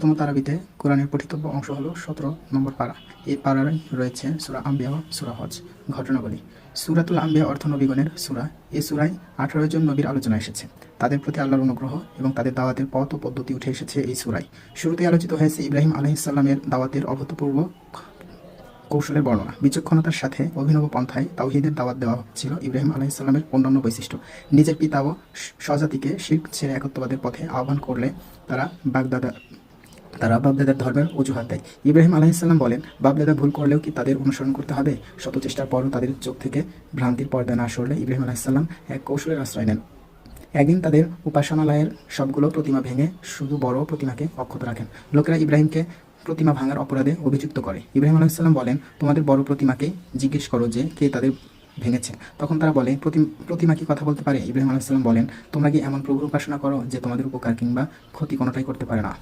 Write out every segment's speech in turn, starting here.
সপ্তম তারাবিতে কোরআনের পঠিতব্য অংশ হলো 17 নম্বর পারা। এই পাড়ায় রয়েছে সূরা আম্বিয়া ও সূরা হজ। ঘটনাবলী। সূরাতুল আম্বিয়া অর্থ নবীগণের সূরা। এই সূরায় 18 জন নবীর আলোচনা এসেছে। তাদের প্রতি আল্লাহর অনুগ্রহ এবং তাদের দাওয়াতের পথ ও পদ্ধতি উঠে এসেছে এই সূরায়। শুরুতে আলোচিত হয়েছে ইব্রাহিম আলাইহিস সালামের দাওয়াতের অভূতপূর্ব কৌশলের বর্ণনা। বিচক্ষণতার সাথে অভিনব পন্থায় তাওহীদের দাওয়াত দেওয়া ছিল ইব্রাহিম আলাইহিস সালামের অন্যান্য বৈশিষ্ট্য। নিজের পিতা ও স্বজাতিকে শিরক ছেড়ে একত্ববাদের পথে আহ্বান করলে তারা বাপদাদার ধর্মের অজুহাত দেয়। ইব্রাহিম আলাইহিসসালাম বলেন, বাপদাদা ভুল করলেও কি তাদের অনুসরণ করতে হবে? শত চেষ্টার পরও তাদের চোখ থেকে ভ্রান্তির পর্দা না সরলে ইব্রাহিম আলাইহিসসালাম এক কৌশলের আশ্রয় নেন। একদিন তাদের উপাসনালয়ের সবগুলো প্রতিমা ভেঙে শুধু বড় প্রতিমাকে অক্ষত রাখেন। লোকেরা ইব্রাহিমকে প্রতিমা ভাঙার অপরাধে অভিযুক্ত করে। ইব্রাহিম আলাইহিসসালাম বলেন, তোমাদের বড় প্রতিমাকেই জিজ্ঞেস করো যে কে তাদের ভেঙেছে। তখন তারা বলে, প্রতিমা কি কথা বলতে পারে? ইব্রাহিম আলাইহিসসালাম বলেন, তোমরা কি এমন প্রভুর উপাসনা করো যে তোমাদের উপকার কিংবা ক্ষতি কোনোটাই করতে পারে না?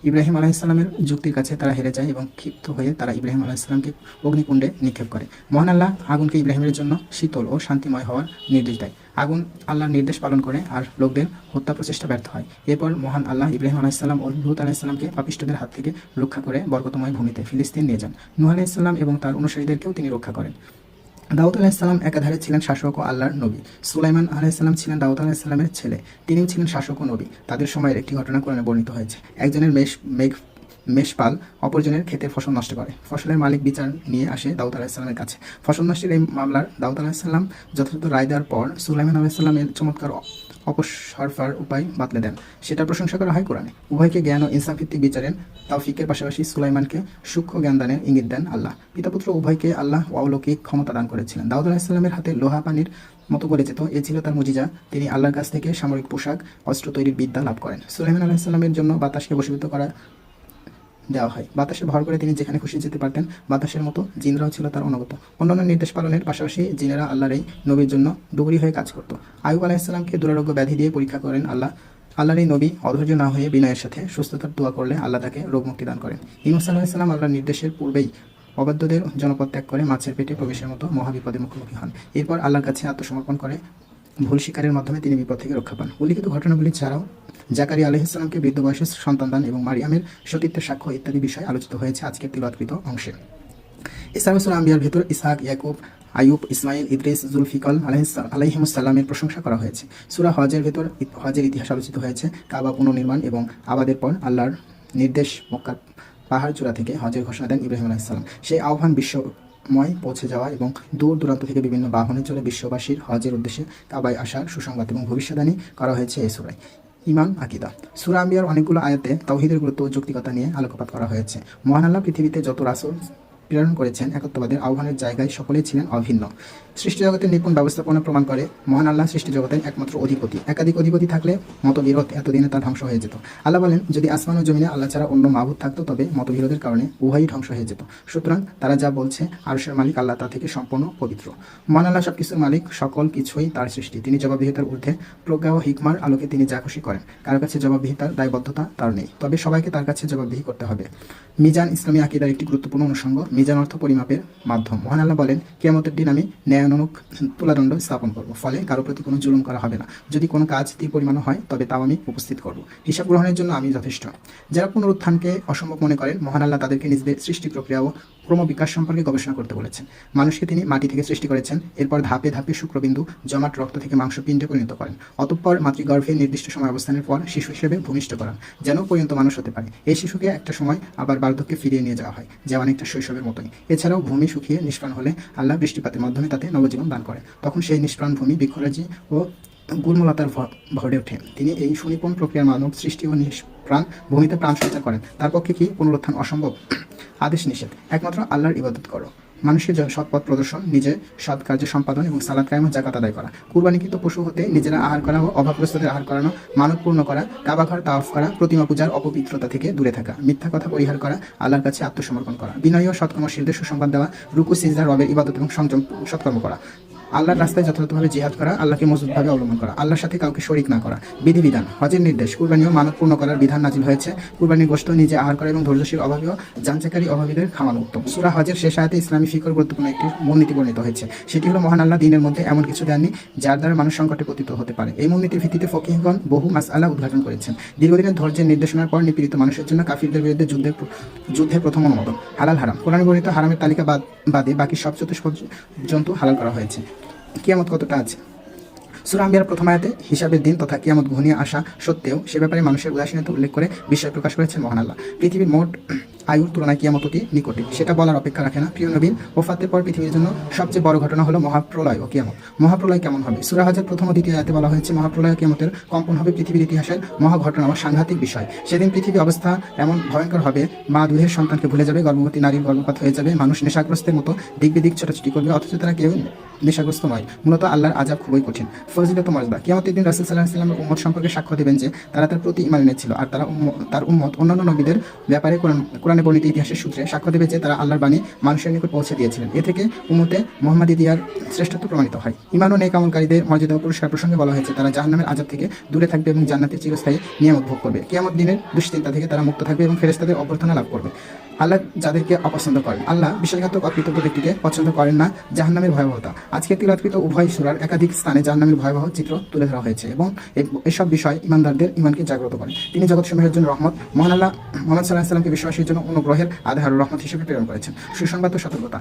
ইব্রাহিম আলাইহিসসালামের যুক্তির কাছে তারা হেরে যায় এবং ক্ষিপ্ত হয়ে তারা ইব্রাহিম আলাইহিসসালামকে অগ্নিকুণ্ডে নিক্ষেপ করে। মহান আল্লাহ আগুনকে ইব্রাহিমের জন্য শীতল ও শান্তিময় হওয়ার নির্দেশ দেয়। আগুন আল্লাহর নির্দেশ পালন করে আর লোকদের হত্যা প্রচেষ্টা ব্যর্থ হয়। এরপর মহান আল্লাহ ইব্রাহিম আলাইহিসসালাম ও লূত আলাইহিসসালামকে পাপিষ্ঠদের হাত থেকে রক্ষা করে বরকতময় ভূমিতে ফিলিস্তিন নিয়ে যান। নূহ আলাইহিসসালাম এবং তার অনুসারীদেরকেও তিনি রক্ষা করেন। দাউদ আলাইহিসসালাম একাধারে ছিলেন শাসক ও আল্লাহর নবী। সুলাইমান আলাইহিসসালাম ছিলেন দাউদ আলাইহিসসালামের ছেলে। তিনিও ছিলেন শাসক ও নবী। তাদের সময়ের একটি ঘটনা কোরআনে বর্ণিত হয়েছে। একজনের মেষপাল অপরজনের ক্ষেতের ফসল নষ্ট করে। ফসলের মালিক বিচার নিয়ে আসে দাউদ আলাইহিসসালামের কাছে। ফসল নষ্টের এই মামলার দাউদ আলাইহিসসালাম যথাযথ রায় দেওয়ার পর সুলাইমান আলাইহিসসালামের চমৎকার অপসরফার উপায় বাতলে দেন। সেটার প্রশংসা করা হয় কোরআনে। উভয়কে জ্ঞান ও ইনসাফ ভিত্তিক বিচারের তাওফিকের পাশাপাশি সুলাইমানকে সূক্ষ্ম জ্ঞান দানের ইঙ্গিত দেন আল্লাহ। পিতাপুত্র উভয়কে আল্লাহ অলৌকিক ক্ষমতা দান করেছিলেন। দাউদ আলাইহিসসালামের হাতে লোহা পানির মতো পরিচিত এ ছিল তার মুজিজা। তিনি আল্লাহর কাছ থেকে সামরিক পোশাক, অস্ত্র তৈরির বিদ্যা লাভ করেন। সুলাইমান আলাইহিসসালামের জন্য বাতাসকে বশীভূত করা দেওয়া হয়। বাতাসে ভর করে তিনি যেখানে খুশি যেতে পারতেন। বাতাসের মতো জিনরাও ছিল তার অনুগত। অন্যান্য নির্দেশ পালনের পাশাপাশি জিনেরা আল্লাহর এই নবীর জন্য ডুবুরি হয়ে কাজ করত। আইয়ুব আলাইহিসসালামকে দুরারোগ্য ব্যাধি দিয়ে পরীক্ষা করেন আল্লাহ। আল্লাহর এই নবী অধৈর্য না হয়ে বিনয়ের সাথে সুস্থতার দোয়া করলে আল্লাহ তাকে রোগমুক্তি দান করেন। ইউনূস আলাইহিসসালাম আল্লাহর নির্দেশের পূর্বেই অবাধ্যদের জনপদ ত্যাগ করে মাছের পেটে প্রবেশের মতো মহাবিপদের মুখোমুখি হন। এরপর আল্লাহর কাছে আত্মসমর্পণ করে ভুল শিকারের মাধ্যমে তিনি বিপদ থেকে রক্ষা পান। উল্লিখিত ঘটনাগুলি ছাড়াও জাকারিয়া আলাইহিসসালামকে বৃদ্ধ বয়সে সন্তান দান এবং মারিয়ামের সতীত্বের সাক্ষ্য ইত্যাদি বিষয় আলোচিত হয়েছে আজকের তিলাওয়াতকৃত অংশে। এছাড়াও সূরা আম্বিয়ার ভেতর ইসহাক, ইয়াকুব, আইয়ুব, ইসমাইল, ইদ্রিস, জুলফিকল আলাইহিমুসসালামের প্রশংসা করা হয়েছে। সূরা হজের ভেতর হজের ইতিহাস আলোচিত হয়েছে। কাবা পুনর্নির্মাণ এবং আবাদের পর আল্লাহর নির্দেশ মক্কার পাহাড় চূড়া থেকে হজের ঘোষণা দেন ইব্রাহিম আলাইহিসসালাম। সেই আহ্বান বিশ্বময় পৌঁছে যাওয়া এবং দূর দূরান্ত থেকে বিভিন্ন বাহনে চলে বিশ্ববাসীর হজের উদ্দেশ্যে কাবায় আসার সুসংবাদ এবং ভবিষ্যদ্বাণী করা হয়েছে এই সূরায়। ইমান আকিদা। সূরা আম্বিয়ার অনেকগুলো আয়াতে তাওহীদের গুরুত্ব ও যৌক্তিকতা নিয়ে আলোকপাত করা হয়েছে। মহান আল্লাহ পৃথিবীতে যত রাসূল প্রেরণ করেছেন একত্ববাদের আহ্বানের জায়গায় সকলেই ছিলেন অভিন্ন। সৃষ্টি জগতের নিপুণ ব্যবস্থাপনা প্রমাণ করে মহান আল্লাহ সৃষ্টি জগতের একমাত্র অধিপতি। একাধিক অধিপতি থাকলে মতবিরোধ এতদিনে তা ধ্বংস হয়ে যেত। আল্লাহ বলেন, যদি আসমান ও জমিনে আল্লাহ ছাড়া অন্য মাবুদ থাকতো তবে মতবিরোধের কারণে উভয়ই ধ্বংস হয়ে যেত। সুতরাং তারা যা বলছে আরশের মালিক আল্লাহ তা থেকে সম্পূর্ণ পবিত্র। মহান আল্লাহ সবকিছুর মালিক, সকল কিছুই তার সৃষ্টি। তিনি জবাবদিহিতার ঊর্ধ্বে। প্রজ্ঞা ও হিকমার আলোকে তিনি যা খুশি করেন। কারো কাছে জবাবদিহিতার দায়বদ্ধতা তার নেই, তবে সবাইকে তার কাছে জবাবদিহি করতে হবে। মিজান ইসলামী আকিদার একটি গুরুত্বপূর্ণ অনুষঙ্গ। মিজান অর্থ পরিমাপের মাধ্যম। মহান আল্লাহ বলেন, কিয়ামতের দিন আমি ন্যায়ানুগ তুলাদণ্ড স্থাপন করব, ফলে কারো প্রতি কোনো জুলুম করা হবে না। যদি কোনো কাজ তীর পরিমাণও হয় তবে তাও আমি উপস্থিত করব। হিসাব গ্রহণের জন্য আমি যথেষ্ট। যারা পুনরুত্থানকে অসম্ভব মনে করেন, মহান আল্লাহ তাদেরকে নিজেদের সৃষ্টি প্রক্রিয়া ও ক্রমবিকাশ সম্পর্কে গবেষণা করতে বলেছেন। মানুষকে তিনি মাটি থেকে সৃষ্টি করেছেন, এরপর ধাপে ধাপে শুক্রবিন্দু জমাট রক্ত থেকে মাংসপিণ্ডে পরিণত করেন, অতঃপর মাতৃগর্ভে নির্দিষ্ট সময় অবস্থানের পর শিশু হিসেবে ভূমিষ্ঠ করান, যেন পরিণত মানুষ হতে পারে। এই শিশুকে একটা সময় আবার বার্ধক্যে ফিরিয়ে নিয়ে যাওয়া হয়, যা অনেকটা শৈশবের মতোই। এছাড়াও ভূমি শুকিয়ে নিষ্প্রাণ হলে আল্লাহ বৃষ্টিপাতের মাধ্যমে তাতে নবজীবন দান করেন। তখন সেই নিষ্প্রাণ ভূমি বৃক্ষরাজি ও গুল্মলতার ভরে ওঠে। তিনি এই সুনিপুণ প্রক্রিয়ার মানব সৃষ্টি ও নিষ্প্রাণ ভূমিতে প্রাণ সঞ্চার করেন। তার পক্ষে কি পুনরুত্থান অসম্ভব? আদেশ নিষেধ। একমাত্র আল্লাহর ইবাদত করো। মানুষের সৎ পথ প্রদর্শন, নিজের সৎ কার্য সম্পাদন এবং সালাত কায়েম ও যাকাত আদায় করা, কুরবানিকৃত পশু হতে নিজেরা আহার করা ও অভাবগ্রস্তদের আহার করানো, মানত পূর্ণ করা, কাবাঘর তাওয়াফ করা, প্রতিমা পূজার অপবিত্রতা থেকে দূরে থাকা, মিথ্যা কথা পরিহার করা, আল্লাহর কাছে আত্মসমর্পণ করা, বিনয়ী ও সৎকর্মশীলদের সুসংবাদ দেওয়া, রুকু সিজদা, রবের ইবাদত এবং সংযম সৎকর্ম করা, আল্লাহর রাস্তায় যথাযথভাবে জিহাদ করা, আল্লাহকে মজবুতভাবে অবলম্বন করা, আল্লাহর সাথে কাউকে শরিক না করা। বিধিবিধান, হজের নির্দেশ, কুরবানি ও মানত পূর্ণ করার বিধান নাজিল হয়েছে। কুরবানির গোশত নিজে আহার করা এবং ধৈর্যশীল অভাবী ও যাঞ্চাকারী অভাবীদের খাওয়ানো উত্তম। সূরা হজের শেষ আয়াতে ইসলামী ফিকর গুরুত্বপূর্ণ একটি মূলনীতি বর্ণিত হয়েছে। সেটি হলো মহান আল্লাহ দিনের মধ্যে এমন কিছু দেননি যার দ্বারা মানুষ সংকটে পতিত হতে পারে। এই মূলনীতির ভিত্তিতে ফকিহগণ বহু মাসআলা উদ্ঘাটন করেছেন। দীর্ঘদিনের ধৈর্যের নির্দেশনার পর নিপীড়িত মানুষের জন্য কাফিরদের বিরুদ্ধে যুদ্ধের প্রথম অনুমোদন। হালাল হারাম, কোরআনে বর্ণিত হারামের তালিকা বাদে বাকি সব চতুষ্পদ জন্তু হালাল করা হয়েছে। কিয়ামত কতটা আছে? সূরা আম্বিয়ার প্রথম আয়াতে হিসাবের দিন তথা কিয়ামত ঘনিয়ে আসা সত্ত্বেও সে ব্যাপারে মানুষের উদাসীনতা উল্লেখ করে বিস্ময় প্রকাশ করেছেন মহান আল্লাহ। পৃথিবীর মোট আয়ুর তুলনায় কিয়ামত অতি নিকটে, সেটা বলার অপেক্ষা রাখে না। প্রিয় নবীর ওফাতের পর পৃথিবীর জন্য সবচেয়ে বড় ঘটনা হলো মহাপ্রলয় ও কিয়ামত। মহাপ্রলয় কেমন হবে? সূরা হজের প্রথম ও দ্বিতীয় আয়াতে বলা হয়েছে মহাপ্রলয় ও কিয়ামতের কম্পন হবে পৃথিবীর ইতিহাসের মহা ঘটনা ও সাংঘাতিক বিষয়। সেদিন পৃথিবী অবস্থা এমন ভয়ঙ্কর হবে, মা দুধের সন্তানকে ভুলে যাবে, গর্ভবতী নারীর গর্ভপাত হয়ে যাবে, মানুষ নেশাগ্রস্তের মতো দিক বিদিক ছোটাছুটি করবে, অথচ তারা কেউ নেশাগ্রস্ত নয়। মূলত আল্লাহর আযাব খুবই কঠিন। ফজিলত ও মর্যাদা, কিয়ামতের দিন রাসূল সাল্লাল্লাহু আলাইহি ওয়াসাল্লামের উম্মত সম্পর্কে সাক্ষ্য দেবেন যে তারা তার প্রতি ঈমান এনেছিল, আর তার উম্মত অন্যান্য নবীদের ব্যাপারে কোরআনে বর্ণিত ইতিহাসের সূত্রে সাক্ষ্য দেবে যে তারা আল্লাহর বাণী মানুষের নিকট পৌঁছে দিয়েছিলেন। এ থেকে উম্মতে মুহাম্মাদী দিয়ার শ্রেষ্ঠত্ব প্রমাণিত হয়। ঈমান ও নেক আমলকারীদের মর্যাদা ও পুরস্কার প্রসঙ্গে বলা হয়েছে তারা জাহান্নামের আযাব থেকে দূরে থাকবে এবং জান্নাতের চিরস্থায়ী নিয়ামত ভোগ করবে। কিয়ামত দিনের দুশ্চিন্তা থেকে তারা মুক্ত থাকবে এবং ফেরেশতাদের অভ্যর্থনা লাভ করবে। আল্লাহ যাদেরকে অপছন্দ করেন, আল্লাহ বিশ্বাসঘাতক অকৃতজ্ঞ ব্যক্তিকে পছন্দ করেন না। জাহান্নামের ভয়াবহতা, আজকে তিলাওয়াতকৃত উভয় সূরার একাধিক স্থানে জাহান্নামের ভয়াবহ চিত্র তুলে ধরা হয়েছে এবং এসব বিষয় ঈমানদারদের ঈমানকে জাগ্রত করে। তিনি জগৎসমূহের জন্য রহমত। মহান আল্লাহ মুহাম্মদ সাল্লাল্লাহু আলাইহি ওয়াসাল্লামকে বিশ্বাসীর জন্য অনুগ্রহের আধার ও রহমত হিসেবে প্রেরণ করেছেন। সুসংবাদ ও সতর্কতা,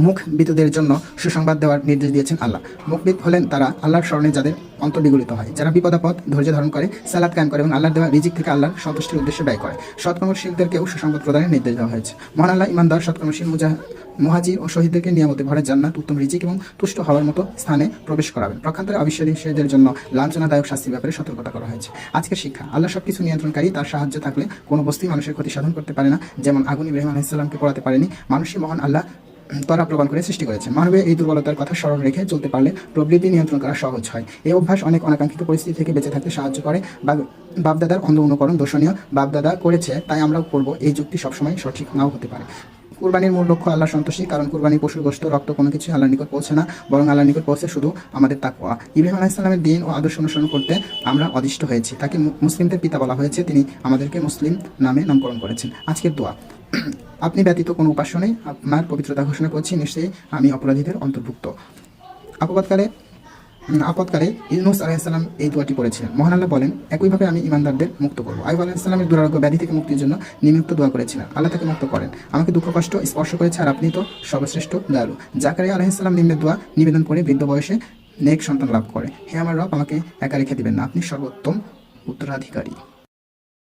মুখ বিতুদের জন্য সুসংবাদ দেওয়ার নির্দেশ দিয়েছেন আল্লাহ। মুখবিত হলেন তারা আল্লাহর স্মরণে যাদের অন্তর বিগলিত হয়, যারা বিপদাপদ ধৈর্য ধারণ করে, সালাত কায়েম করে এবং আল্লাহর দেওয়া রিজিক থেকে আল্লাহর সন্তুষ্টির উদ্দেশ্যে ব্যয় করে। সৎকর্মশীলদেরকেও সুসংবাদ প্রদানের নির্দেশ দেওয়া হয়েছে। মহান আল্লাহ ইমানদার, সৎকর্মশীল মুহাজির ও শহীদদেরকে নিয়ামতে ভরে জান্নাত, উত্তম রিজিক এবং তুষ্ট হওয়ার মতো স্থানে প্রবেশ করাবেন। প্রখান্তরে অবিশ্বাসীদের জন্য লাঞ্ছনাদায়ক শাস্তির ব্যাপারে সতর্কতা করা হয়েছে। আজকের শিক্ষা, আল্লাহ সবকিছু নিয়ন্ত্রণকারী, তার সাহায্য থাকলে কোনো বস্তুই মানুষের ক্ষতি সাধন করতে পারে না। যেমন আগুন ইব্রাহিম আলাইহিস সালামকে পোড়াতে পারেনি, মানুষই মহান আল্লাহ তরা প্রমাণ করে সৃষ্টি করেছেন। মানবের এই দুর্বলতার কথা স্মরণ রেখে চলতে পারলে প্রবৃত্তি নিয়ন্ত্রণ করা সহজ হয়। এই অভ্যাস অনেক অনাকাঙ্ক্ষিত পরিস্থিতি থেকে বেঁচে থাকতে সাহায্য করে। বাপদাদার অন্ধ অনুকরণ দর্শনীয়, বাপদাদা করেছে তাই আমরাও করব, এই যুক্তি সবসময় সঠিক নাও হতে পারে। কুরবানির মূল লক্ষ্য আল্লাহ সন্তুষ্টি, কারণ কুরবানি পশুর গোশত, রক্ত কোনো কিছু আল্লাহর নিকট পৌঁছে না, বরং আল্লাহর নিকট পৌঁছে শুধু আমাদের তাকওয়া। ইব্রাহিম আলাইহিস সালামের দিন ও আদর্শ অনুসরণ করতে আমরা অদিষ্ট হয়েছি। তাকে মুসলিমদের পিতা বলা হয়েছে, তিনি আমাদেরকে মুসলিম নামে নামকরণ করেছেন। আজকের দোয়া, আপনি ব্যতীত কোনো উপাস্য নেই, আপনার পবিত্রতা ঘোষণা করছি, নিশ্চয়ই আমি অপরাধীদের অন্তর্ভুক্ত। আপদকালে ইউনূস আলাইহিস সালাম এই দোয়াটি পড়েছিলেন। মহান আল্লাহ বলেন, একইভাবে আমি ঈমানদারদের মুক্ত করব। আইয়ুব আলাইহিস সালামের দুরারোগ্য ব্যাধি থেকে মুক্তির জন্য নিমিত্ত দোয়া করেছিলেন, আল্লাহ তাকে মুক্ত করেন। আমাকে দুঃখ কষ্ট স্পর্শ করেছে, আর আপনি তো সর্বশ্রেষ্ঠ দয়ালু। জাকারিয়া আলাইহিস সালাম নিম্নের দোয়া নিবেদন করে বৃদ্ধ বয়সে নেক সন্তান লাভ করে। হে আমার রব, আমাকে একা রেখে দিবেন না, আপনি সর্বোত্তম উত্তরাধিকারী।